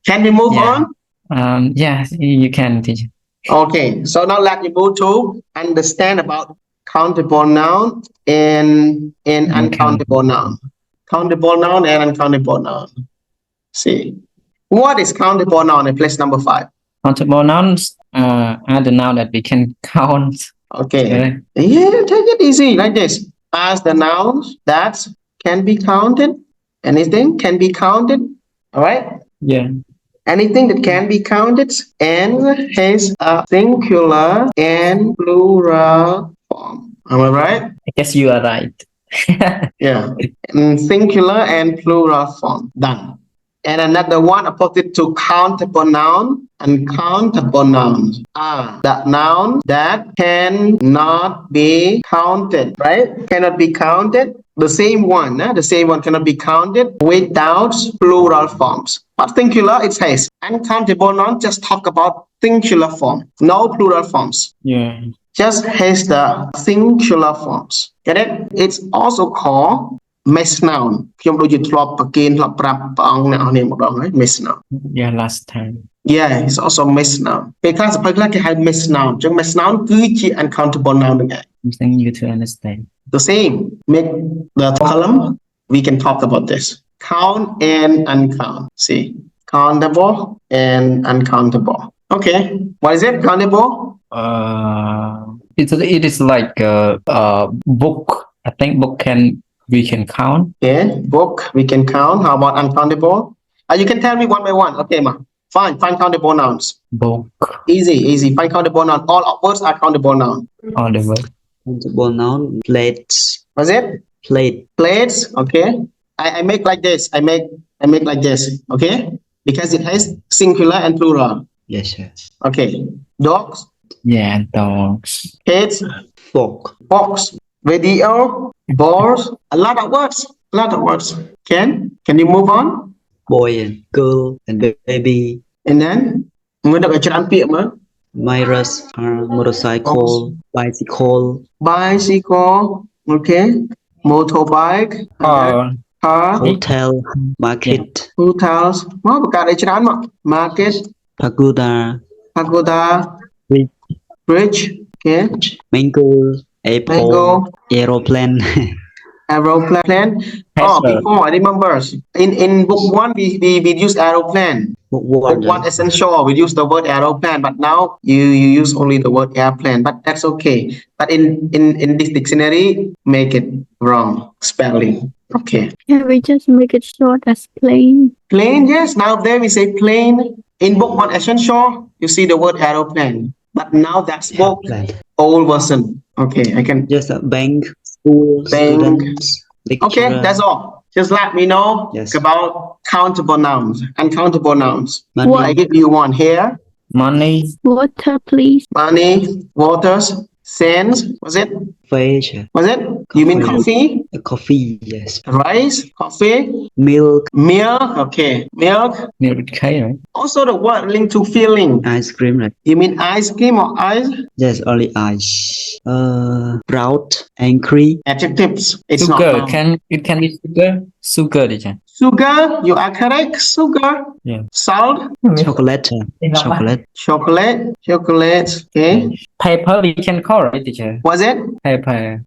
Can we move Yeah. on? Yeah, you can, teacher. Okay, so now let me move to understand about countable noun and uncountable noun. Countable noun and uncountable noun. See, what is countable noun in place number 5? Countable nouns are the noun that we can count. Okay. Yeah, take it easy like this. As the nouns that can be counted. Anything can be counted. All right. Yeah. Anything that can be counted and has a singular and plural form. Am I right? I guess you are right. Yeah. Singular and plural form. Done. And another one opposite to countable noun. Uncountable nouns are the nouns that cannot be counted, right? Cannot be counted. The same one cannot be counted without plural forms. But singular, it says uncountable noun just talk about singular form, no plural forms. Yeah. Just has the singular forms. Get it? It's also called mixed noun ខ្ញុំដូចជាធ្លាប់ប្រគេនធ្លាប់ប្រាប់ព្រះអង្គអ្នកនាងម្ដងហើយ mixed noun. Yeah, last time. Yeah, it's also mixed noun. ពេលខ្លះសភៅខ្លះគេហៅ mixed noun. អញ្ចឹង mixed noun គឺជា uncountable noun ហ្នឹងឯង Something you to understand. The same. Make the column. We can talk about this. Count and uncount. See, countable and uncountable. Okay. What is it? Countable? It is like a book. I think book we can count. Okay, book we can count. How about uncountable? You can tell me one by one. Okay, ma. Find countable nouns. Book. Easy. Find countable noun. All words are countable noun. All the word. Countable noun. Plates. What's it? Plates. Okay. I make like this. I make like this. Okay, because it has singular and plural. Yes, sir. Okay. Dogs. Yeah, dogs. Kids. Fox. Video. Balls. A lot of words. Can you move on? Boy and girl and baby. And then người đọcច្រើនពាក្យមើល Virus, motorcycle, bicycle, okay, motorbike, car, hotel, market, hotels មកបង្កើតឲ្យច្រើនមក market, pagoda, bridge, okay, mango, apple, aeroplane. Aeroplane. Before I remember in book 1 we used aeroplane. Book 1 essential we use the word aeroplane, but now you use only the word airplane, but that's okay. But in this dictionary make it wrong spelling. Okay. Can we just make it short as plane? Plane, yes. Now there we say plane. In book 1 essential you see the word aeroplane, but now that's book old version. Okay, I can just a bank. Students, okay, that's all. Just let me know about countable nouns, uncountable nouns. I give you one here. Money. Water, please. Money, waters, sands. Was it? Fish. Was it? You mean coffee? Coffee, yes. Rice, coffee. Milk. Okay, milk. Milk with K, right? Also the word linked to feeling. Ice cream, right? You mean ice cream or ice? Yes, only ice. Proud, angry. Adjectives. It's sugar. Not It can be sugar. Sugar, teacher. Sugar, you are correct. Sugar. Yeah. Salt. Chocolate. Okay. Paper we can call, right, teacher? Was it? Paper.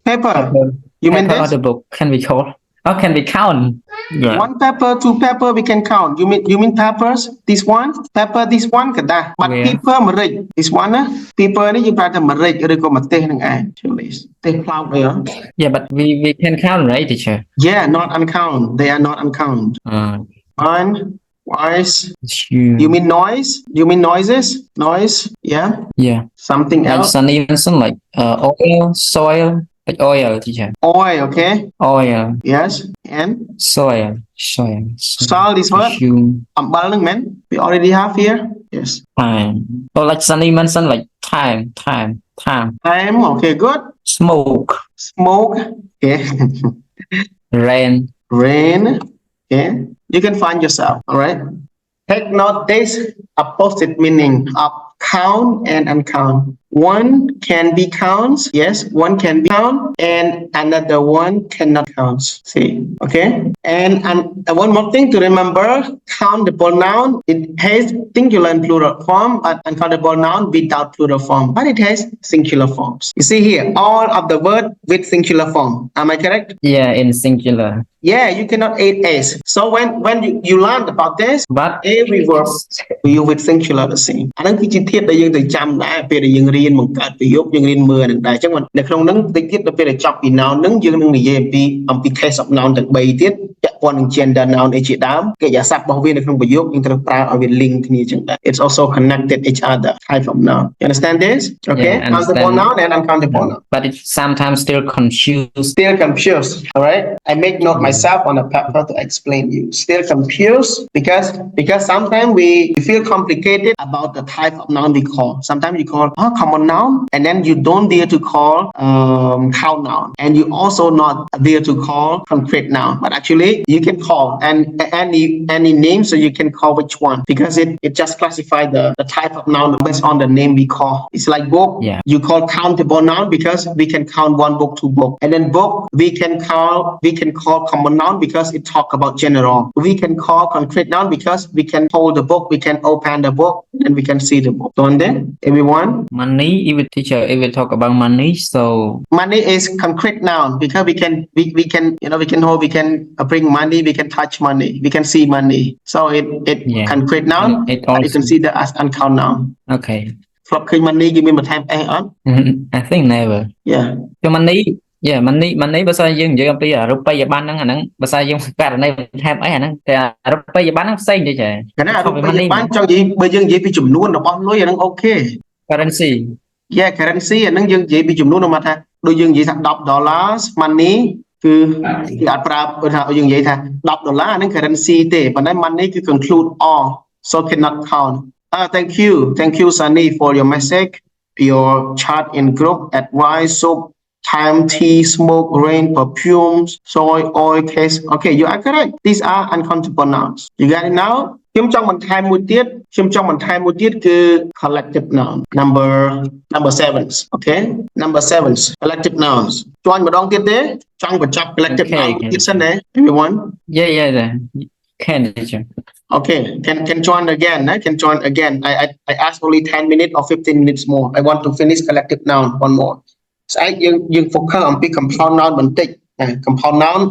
You mean paper this? or the book can we call? How can we count? Yeah. 1 pepper, 2 pepper we can count. You mean peppers? This one? Pepper this one ក៏ដែរ But pepper ម្រេច This one ណា pepper នេះយើងប្រើថាម្រេចឬក៏ម្ទេសនឹងឯង ទេសផ្លោកអីហ៎ Yeah, but we can count, right, teacher? Yeah, not uncount. They are not uncount. One, twice. You mean noise? You mean noises? Noise? Yeah. Something else. Like Sunny mentioned, like oil, soil. Like oil, teacher. Oil, okay. Oil. Yes. And soil. Salt is what? Ambal nung man. We already have here. Yes. Time. Or like Sunny mentioned, like time. Time. Okay, good. Smoke. Okay. Rain. Okay. You can find yourself. All right. Take note this opposite meaning of count and uncount. One can be counts, yes, one can be count, and another one cannot count. See, okay? And one more thing to remember, countable noun, it has singular and plural form, but uncountable noun without plural form, but it has singular forms. You see here, all of the word with singular form. Am I correct? Yeah, in singular. Yeah, you cannot add s. So when you learn about this, But every verb you with singular the same អាហ្នឹងគឺជាធាតុដែលយើងត្រូវចាំដែរពេលដែលយើងរៀនបង្កើតប្រយោគយើងរៀនមើលហ្នឹងដែរអញ្ចឹងនៅក្នុងហ្នឹងតិចទៀតដល់ពេលដែលចប់ពី noun ហ្នឹងយើងនឹងនិយាយអំពី case of noun ទាំង3ទៀតពាក់ព័ន្ធនឹង gender noun អីជាដើមកិរិយាសព្ទរបស់វានៅក្នុងប្រយោគយើងត្រូវប្រើឲ្យវា link គ្នាអញ្ចឹងដែរ It's also connected each other type of noun. You understand this? Okay, Yeah, countable understand. noun and uncountable noun. But it sometimes still confused. Still confused, all right? I make note myself on a paper to explain you. Still confused because sometimes we feel complicated about the type of noun we call. Sometimes you call common noun, and then you don't dare to call count noun, and you also not dare to call concrete noun. But actually, you can call and any name, so you can call which one because it just classify the type of noun based on the name we call. It's like book. Yeah. You call countable noun because we can count one book, two book, and then book we can call common noun because it talk about general. We can call concrete noun because we can hold the book, we can open the book, and we can see the book. So then, everyone. Money, if we talk about money, so Money is concrete noun because we can hold, we can bring money, we can touch money, we can see money. So it Yeah. concrete noun, It but it's also- considered as uncount noun. okay. ធ្លាប់ឃើញ money គេមានបន្ថែម s អត់ I think never. Yeah. So money, yeah, money បើសិនយើងនិយាយអំពីរូបិយប័ណ្ណហ្នឹងអាហ្នឹងបើសិនយើងករណីបន្ថែមអីអាហ្នឹងតែរូបិយប័ណ្ណហ្នឹងផ្សេងទេចា កណ្ដាលរូបិយប័ណ្ណចង់និយាយបើយើងនិយាយពីចំនួនរបស់លុយអាហ្នឹងអូខេ currency. Yeah, currency អាហ្នឹងយើងនិយាយពីចំនួនមកថាដូចយើងនិយាយថា $10 money គឺគេអត់ប្រើថាយើងនិយាយថា $10 អាហ្នឹង currency ទេប៉ុន្តែ money គឺ conclude all so cannot count. Thank you Sunny for your message, your chat in group, advice, soap, time, tea, smoke, rain, perfumes, soy, oil, case. Okay, you are correct. These are uncountable nouns. You got it now? ខ្ញុំចង់បន្ថែមមួយទៀតគឺ collective noun number 7s. Okay, number 7s, collective nouns. ជួញម្ដងទៀតទេចង់បញ្ចប់ collective Okay, noun okay. ទៀតសិនទេ everyone? Yeah. Can teacher. Okay, can join again. Can join again. I ask only 10 minutes or 15 minutes more. I want to finish collective noun one more. ស្អែកយើង focus អំពី compound noun បន្តិច compound noun